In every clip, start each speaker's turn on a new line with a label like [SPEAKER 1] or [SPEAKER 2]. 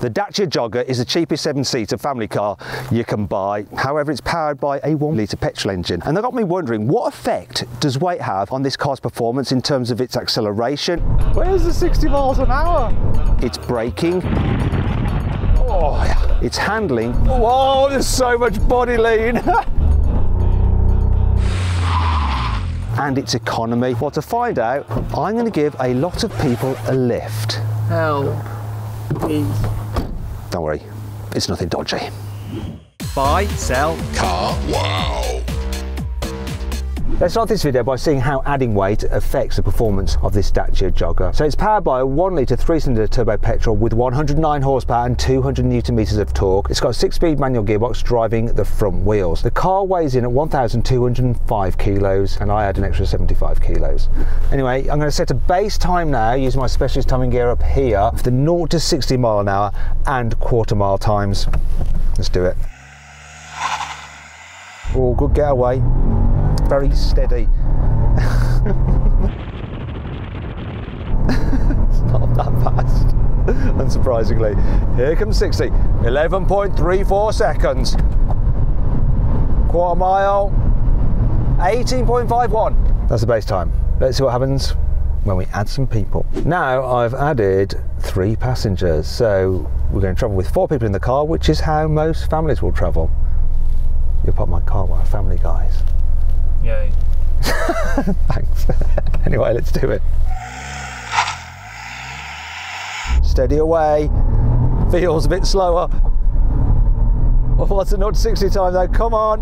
[SPEAKER 1] The Dacia Jogger is the cheapest 7-seater family car you can buy. However, it's powered by a 1-litre petrol engine. And that got me wondering, what effect does weight have on this car's performance in terms of its acceleration?
[SPEAKER 2] Where's the 60 miles an hour?
[SPEAKER 1] Its braking. Oh, yeah. Its handling.
[SPEAKER 2] Whoa, there's so much body lean.
[SPEAKER 1] And its economy. Well, to find out, I'm going to give a lot of people a lift.
[SPEAKER 2] Help. Please.
[SPEAKER 1] Don't worry, it's nothing dodgy.
[SPEAKER 2] Buy, sell,
[SPEAKER 3] Car wow.
[SPEAKER 1] Let's start this video by seeing how adding weight affects the performance of this Dacia Jogger. So it's powered by a 1-litre 3-cylinder turbo petrol with 109 horsepower and 200 newton meters of torque. It's got a 6-speed manual gearbox driving the front wheels. The car weighs in at 1,205 kilos and I add an extra 75 kilos. Anyway, I'm going to set a base time now using my specialist timing gear up here for the 0 to 60 mile an hour and quarter-mile times. Let's do it. Oh, good getaway. Very steady. It's not that fast, unsurprisingly. Here comes 60. 11.34 seconds. Quarter mile. 18.51. That's the base time. Let's see what happens when we add some people. Now I've added 3 passengers, so we're going to travel with 4 people in the car, which is how most families will travel. You're part of my car, well, family guys.
[SPEAKER 2] Yay.
[SPEAKER 1] Thanks. Anyway, let's do it. Steady away. Feels a bit slower. Oh, what's a 0 to 60 time though? Come on.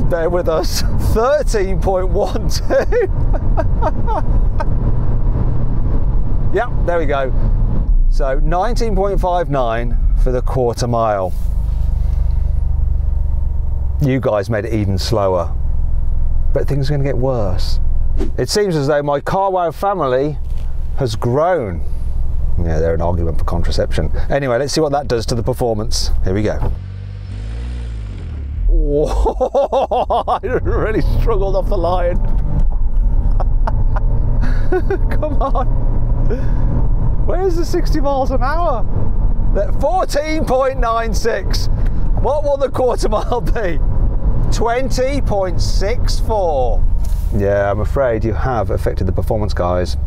[SPEAKER 1] Bear with us. 13.12. Yep, there we go. So 19.59 for the quarter mile. You guys made it even slower, but things are going to get worse. It seems as though my carwow family has grown. Yeah, they're an argument for contraception. Anyway, let's see what that does to the performance. Here we go. Oh, I really struggled off the line. Come on. Where's the 60 miles an hour? 14.96. What will the quarter mile be? 20.64. Yeah, I'm afraid you have affected the performance, guys.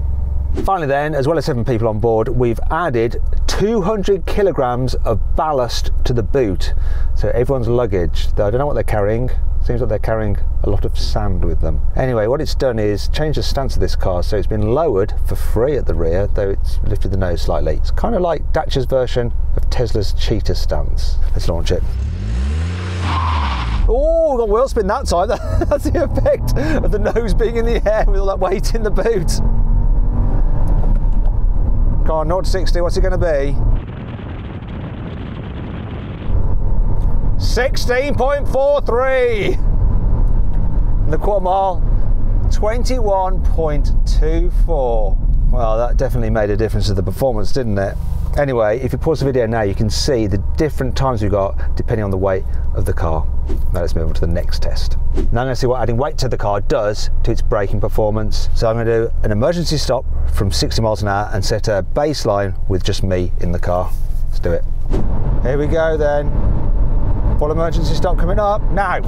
[SPEAKER 1] Finally then, as well as 7 people on board, we've added 200 kilograms of ballast to the boot. So everyone's luggage, though I don't know what they're carrying. Seems like they're carrying a lot of sand with them. Anyway, what it's done is change the stance of this car, so it's been lowered for free at the rear, though it's lifted the nose slightly. It's kind of like Dacia's version of Tesla's cheetah stance. Let's launch it. Oh, we got wheel spin that time. That's the effect of the nose being in the air with all that weight in the boot. Come on, 0 to 60, what's it going to be? 16.43. The quarter mile, 21.24. Well, that definitely made a difference to the performance, didn't it? Anyway, if you pause the video now, you can see the different times we've got depending on the weight of the car. Now let's move on to the next test. Now I'm going to see what adding weight to the car does to its braking performance. So I'm going to do an emergency stop from 60 miles an hour and set a baseline with just me in the car. Let's do it. Here we go then. Full emergency stop coming up now.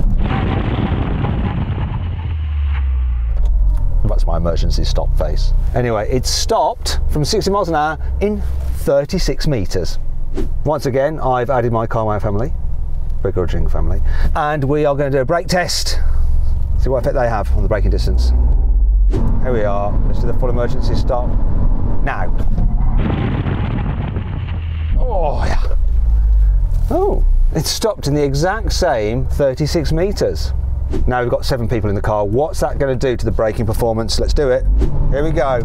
[SPEAKER 1] That's my emergency stop face. Anyway, it's stopped from 60 miles an hour in 36 meters. Once again, I've added my carwow family, begrudging family, and we are going to do a brake test. See what effect they have on the braking distance. Here we are. Let's do the full emergency stop now. Oh yeah. Oh, it's stopped in the exact same 36 meters. Now we've got 7 people in the car. What's that going to do to the braking performance? Let's do it. Here we go.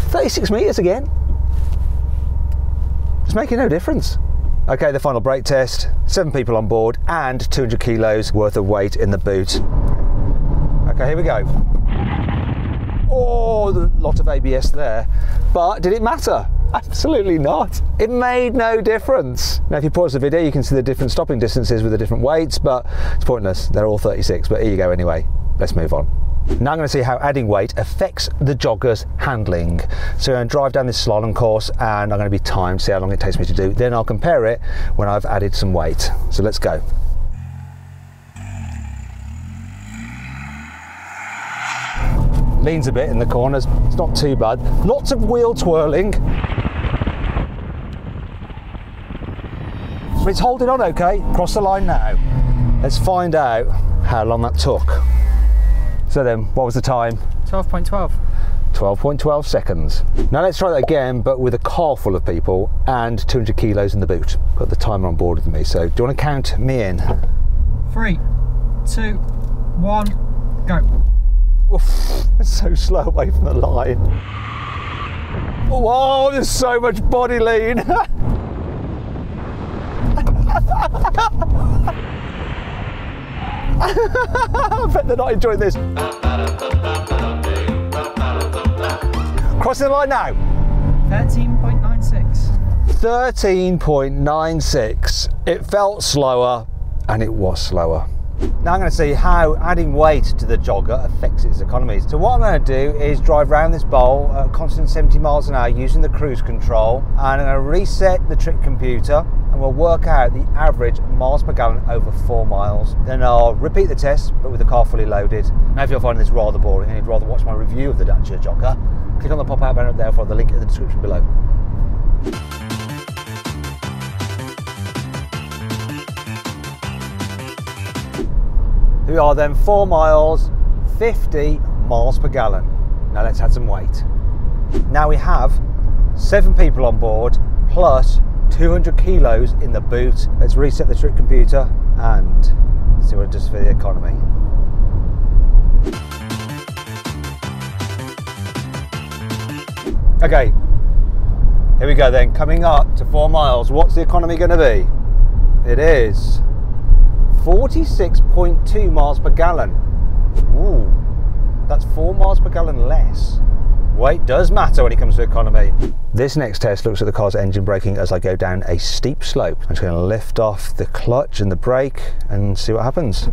[SPEAKER 1] 36 meters again. It's making no difference. Okay, the final brake test. 7 people on board and 200 kilos worth of weight in the boot. Okay, here we go. Oh, a lot of ABS there. But did it matter? Absolutely not. It made no difference. Now if you pause the video you can see the different stopping distances with the different weights, but it's pointless. They're all 36, but here you go anyway. Let's move on. Now I'm going to see how adding weight affects the jogger's handling. So I'm going to drive down this slalom course and I'm going to be timed, see how long it takes me to do. Then I'll compare it when I've added some weight. So let's go. Leans a bit in the corners, it's not too bad. Lots of wheel twirling. But it's holding on okay. Cross the line now. Let's find out how long that took. So then, what was the time?
[SPEAKER 2] 12.12.
[SPEAKER 1] 12.12 seconds. Now let's try that again, but with a car full of people and 200 kilos in the boot. Got the timer on board with me, so do you want to count me in?
[SPEAKER 2] 3, 2, 1, go.
[SPEAKER 1] Oof, it's so slow away from the line. Whoa, there's so much body lean. I bet they're not enjoying this. Crossing the line now.
[SPEAKER 2] 13.96.
[SPEAKER 1] 13.96. It felt slower, and it was slower. Now I'm going to see how adding weight to the jogger affects its economy. So what I'm going to do is drive around this bowl at a constant 70 miles an hour using the cruise control, and I'm going to reset the trick computer and we'll work out the average miles per gallon over 4 miles. Then I'll repeat the test, but with the car fully loaded. Now if you're finding this rather boring and you'd rather watch my review of the Dacia Jogger, click on the pop-out banner up there for the link in the description below. We are then 4 miles, 50 miles per gallon. Now let's add some weight. Now we have 7 people on board plus 200 kilos in the boot. Let's reset the trick computer and see what it does for the economy. Okay, here we go then. Coming up to 4 miles, what's the economy going to be? It is 46.2 miles per gallon. Ooh, that's 4 miles per gallon less. Weight does matter when it comes to economy. This next test looks at the car's engine braking as I go down a steep slope. I'm just going to lift off the clutch and the brake and see what happens.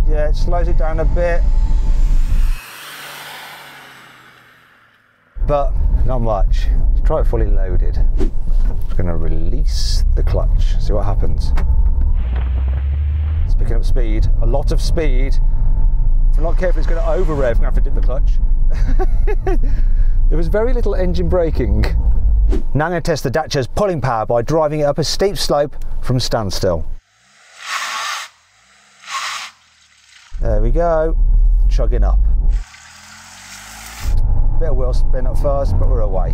[SPEAKER 1] Yeah, it slows it down a bit, but not much. Let's try it fully loaded. Just going to release the clutch, see what happens. It's picking up speed, a lot of speed. If I'm not careful, it's going to over rev. I'm going to have to dip the clutch. There was very little engine braking. Now I'm going to test the Dacia's pulling power by driving it up a steep slope from standstill. There we go, chugging up. Bit of wheel spin at first, but we're away.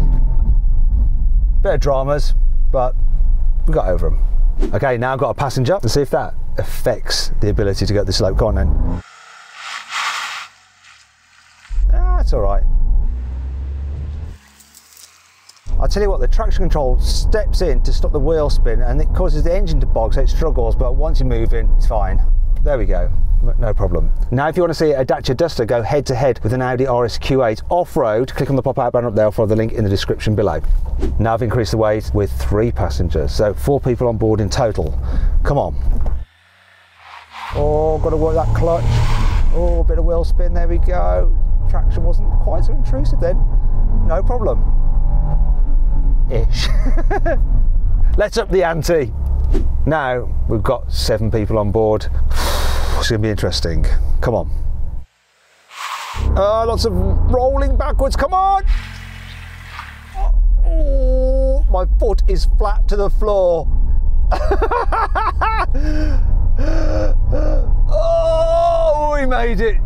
[SPEAKER 1] Bit of dramas, but we got over them. Okay, now I've got a passenger. Let's see if that affects the ability to go up the slope. Go on then. That's all right. I'll tell you what, the traction control steps in to stop the wheel spin and it causes the engine to bog, so it struggles, but once you're moving, it's fine. There we go, no problem. Now if you want to see a Dacia Duster go head to head with an Audi RS Q8 off-road, click on the pop-out banner up there for the link in the description below. Now I've increased the weight with 3 passengers, so 4 people on board in total. Come on. Oh, got to work that clutch. Oh, a bit of wheel spin, there we go. Traction wasn't quite so intrusive then. No problem. Ish. Let's up the ante. Now we've got 7 people on board. It's going to be interesting. Come on. Lots of rolling backwards. Come on. Oh, my foot is flat to the floor. Oh, we made it.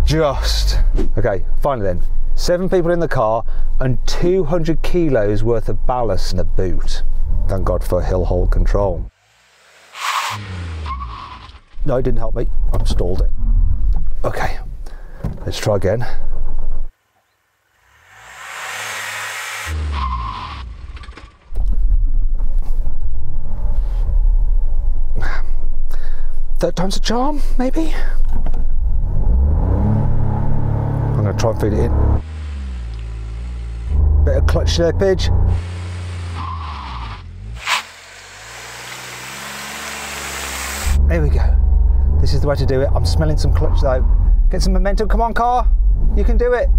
[SPEAKER 1] Just. Okay, finally then. 7 people in the car and 200 kilos worth of ballast in the boot. Thank God for hill hold control. No, it didn't help me. I've stalled it. Okay, let's try again. Third time's a charm, maybe? I'm going to try and feed it in. Bit of clutch slippage. There we go. This is the way to do it. I'm smelling some clutch though. Get some momentum. Come on, car. You can do it.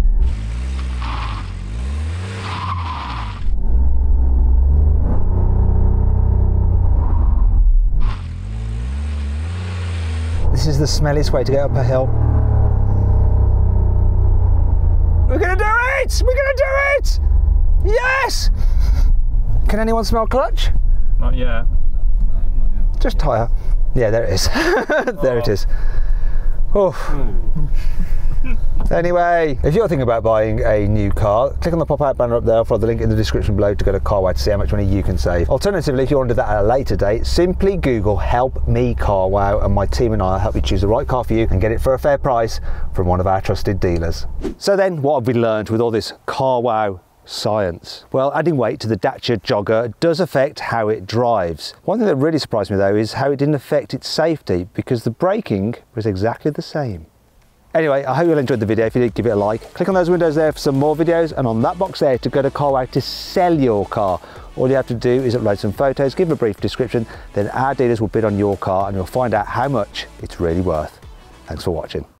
[SPEAKER 1] This is the smelliest way to get up a hill. We're gonna do it! We're gonna do it! Yes! Can anyone smell clutch?
[SPEAKER 2] Not yet.
[SPEAKER 1] Just tyre. Yeah, there it is. There it is. Oh. Anyway, if you're thinking about buying a new car, click on the pop-out banner up there. I'll follow the link in the description below to go to Carwow to see how much money you can save. Alternatively, if you want to do that at a later date, simply Google "Help Me Carwow" and my team and I will help you choose the right car for you and get it for a fair price from one of our trusted dealers. So then, what have we learned with all this Carwow science? Well, adding weight to the Dacia Jogger does affect how it drives. One thing that really surprised me though is how it didn't affect its safety, because the braking was exactly the same. Anyway, I hope you all enjoyed the video. If you did, give it a like. Click on those windows there for some more videos, and on that box there to go to Carwow to sell your car. All you have to do is upload some photos, give a brief description, then our dealers will bid on your car and you'll find out how much it's really worth. Thanks for watching.